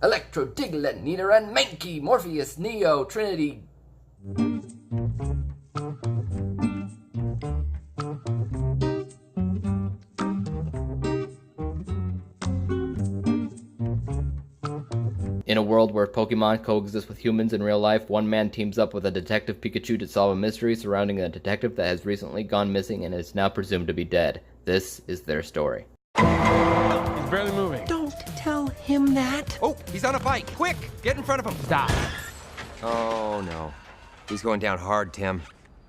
Electro, Diglett, Nina, and Mankey, Morpheus, Neo, Trinity. In a world where Pokemon coexist with humans in real life, one man teams up with a Detective Pikachu to solve a mystery surrounding a detective that has recently gone missing and is now presumed to be dead. This is their story. He's barely moving. Don't tell him that. Oh, he's on a bike. Quick, get in front of him. Stop. Oh, no. He's going down hard, Tim.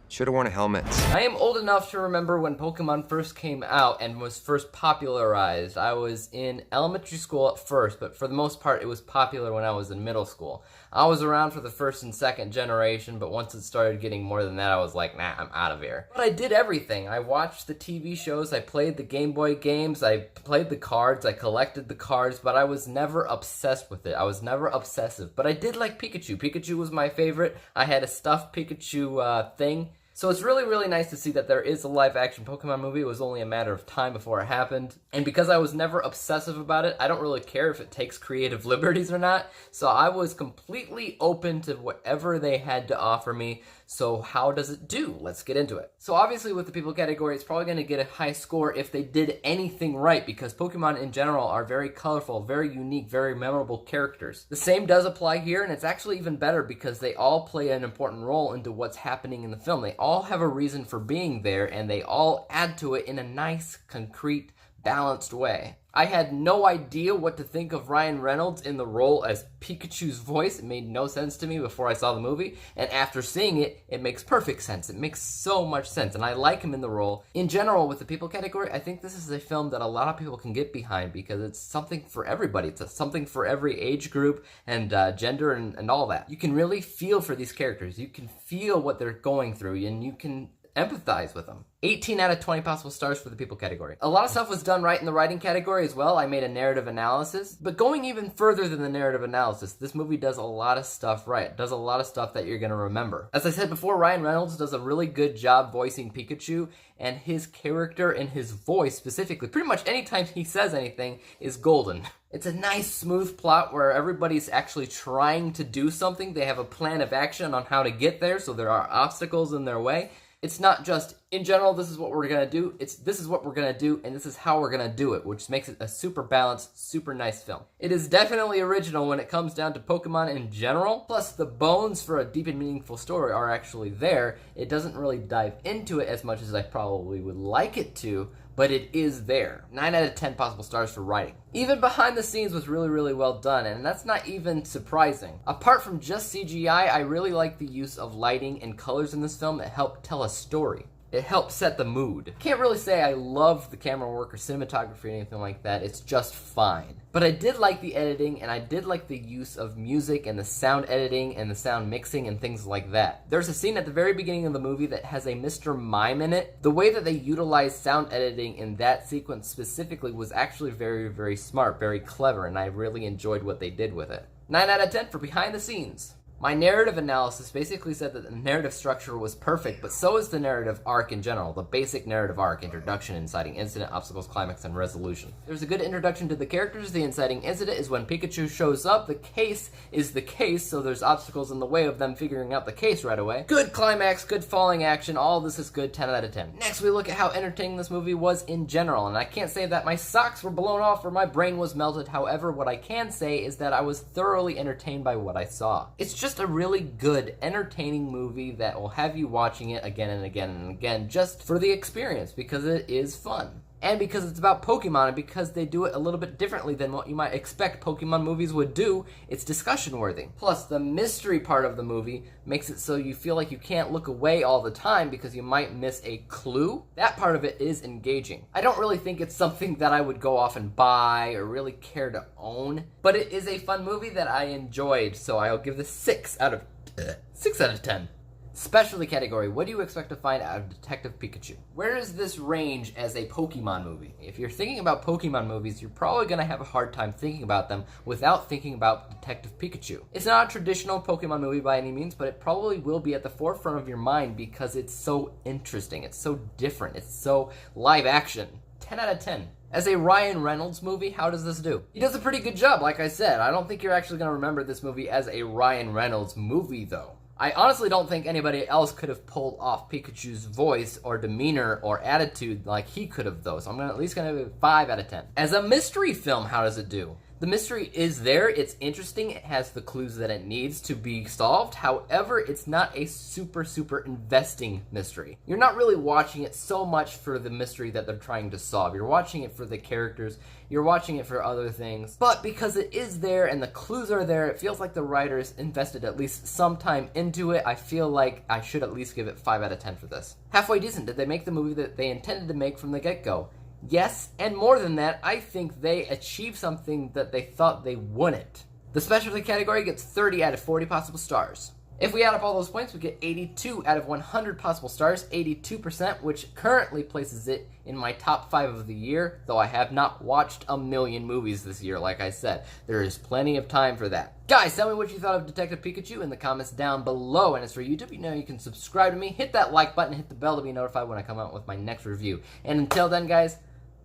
Should have worn a helmet. I am old enough to remember when Pokemon first came out and was first popularized. I was in elementary school at first, but for the most part it was popular when I was in middle school. I was around for the first and second generation, but once it started getting more than that, I was like, nah, I'm out of here. But I did everything. I watched the TV shows, I played the Game Boy games, I played the cards, I collected the cards, but I was never obsessed with it. I was never obsessive. But I did like Pikachu. Pikachu was my favorite. I had a stuffed Pikachu thing. So it's really, really nice to see that there is a live-action Pokemon movie. It was only a matter of time before it happened. And because I was never obsessive about it, I don't really care if it takes creative liberties or not. So I was completely open to whatever they had to offer me. So how does it do? Let's get into it. So obviously with the people category, it's probably going to get a high score if they did anything right, because Pokemon in general are very colorful, very unique, very memorable characters. The same does apply here, and it's actually even better because they all play an important role into what's happening in the film. They all have a reason for being there, and they all add to it in a nice, concrete, balanced way. I had no idea what to think of Ryan Reynolds in the role as Pikachu's voice. It made no sense to me before I saw the movie, and after seeing it, it makes perfect sense. It makes so much sense, and I like him in the role. In general, with the people category, I think this is a film that a lot of people can get behind because it's something for everybody. It's something for every age group and gender and all that. You can really feel for these characters. You can feel what they're going through, and you can empathize with them. 18 out of 20 possible stars for the people category. A lot of stuff was done right in the writing category as well. I made a narrative analysis, but going even further than the narrative analysis, this movie does a lot of stuff right. It does a lot of stuff that you're going to remember. As I said before, Ryan Reynolds does a really good job voicing Pikachu, and his character and his voice specifically, pretty much anytime he says anything, is golden. It's a nice, smooth plot where everybody's actually trying to do something. They have a plan of action on how to get there, so there are obstacles in their way. It's not just, in general, this is what we're going to do. It's, this is what we're going to do, and this is how we're going to do it, which makes it a super balanced, super nice film. It is definitely original when it comes down to Pokemon in general. Plus, the bones for a deep and meaningful story are actually there. It doesn't really dive into it as much as I probably would like it to, but it is there. 9 out of 10 possible stars for writing. Even behind the scenes was really, really well done, and that's not even surprising. Apart from just CGI, I really like the use of lighting and colors in this film that help tell a story. It helps set the mood. Can't really say I love the camera work or cinematography or anything like that. It's just fine. But I did like the editing, and I did like the use of music and the sound editing and the sound mixing and things like that. There's a scene at the very beginning of the movie that has a Mr. Mime in it. The way that they utilized sound editing in that sequence specifically was actually very, very smart, very clever, and I really enjoyed what they did with it. 9 out of 10 for behind the scenes. My narrative analysis basically said that the narrative structure was perfect, but so is the narrative arc in general. The basic narrative arc: introduction, inciting incident, obstacles, climax, and resolution. There's a good introduction to the characters. The inciting incident is when Pikachu shows up. The case is the case, so there's obstacles in the way of them figuring out the case right away. Good climax, good falling action, all this is good, 10 out of 10. Next, we look at how entertaining this movie was in general, and I can't say that my socks were blown off or my brain was melted. However, what I can say is that I was thoroughly entertained by what I saw. It's just a really good, entertaining movie that will have you watching it again and again and again just for the experience, because it is fun. And because it's about Pokemon, and because they do it a little bit differently than what you might expect Pokemon movies would do, it's discussion worthy. Plus, the mystery part of the movie makes it so you feel like you can't look away all the time because you might miss a clue. That part of it is engaging. I don't really think it's something that I would go off and buy or really care to own, but it is a fun movie that I enjoyed, so I'll give this 6 out of 10. Specialty category, what do you expect to find out of Detective Pikachu? Where is this range as a Pokemon movie? If you're thinking about Pokemon movies, you're probably going to have a hard time thinking about them without thinking about Detective Pikachu. It's not a traditional Pokemon movie by any means, but it probably will be at the forefront of your mind because it's so interesting, it's so different, it's so live action. 10 out of 10. As a Ryan Reynolds movie, how does this do? He does a pretty good job, like I said. I don't think you're actually going to remember this movie as a Ryan Reynolds movie, though. I honestly don't think anybody else could have pulled off Pikachu's voice or demeanor or attitude like he could have, though. So I'm at least going to give it 5 out of 10. As a mystery film, how does it do? The mystery is there, it's interesting, it has the clues that it needs to be solved. However, it's not a super investing mystery. You're not really watching it so much for the mystery that they're trying to solve. You're watching it for the characters, you're watching it for other things. But because it is there and the clues are there, it feels like the writers invested at least some time into it. I feel like I should at least give it 5 out of 10 for this. Halfway decent. Did they make the movie that they intended to make from the get-go? Yes, and more than that, I think they achieved something that they thought they wouldn't. The specialty category gets 30 out of 40 possible stars. If we add up all those points, we get 82 out of 100 possible stars, 82%, which currently places it in my top 5 of the year, though I have not watched a million movies this year, like I said. There is plenty of time for that. Guys, tell me what you thought of Detective Pikachu in the comments down below, and as for YouTube, you know you can subscribe to me, hit that like button, hit the bell to be notified when I come out with my next review. And until then, guys,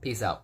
peace out.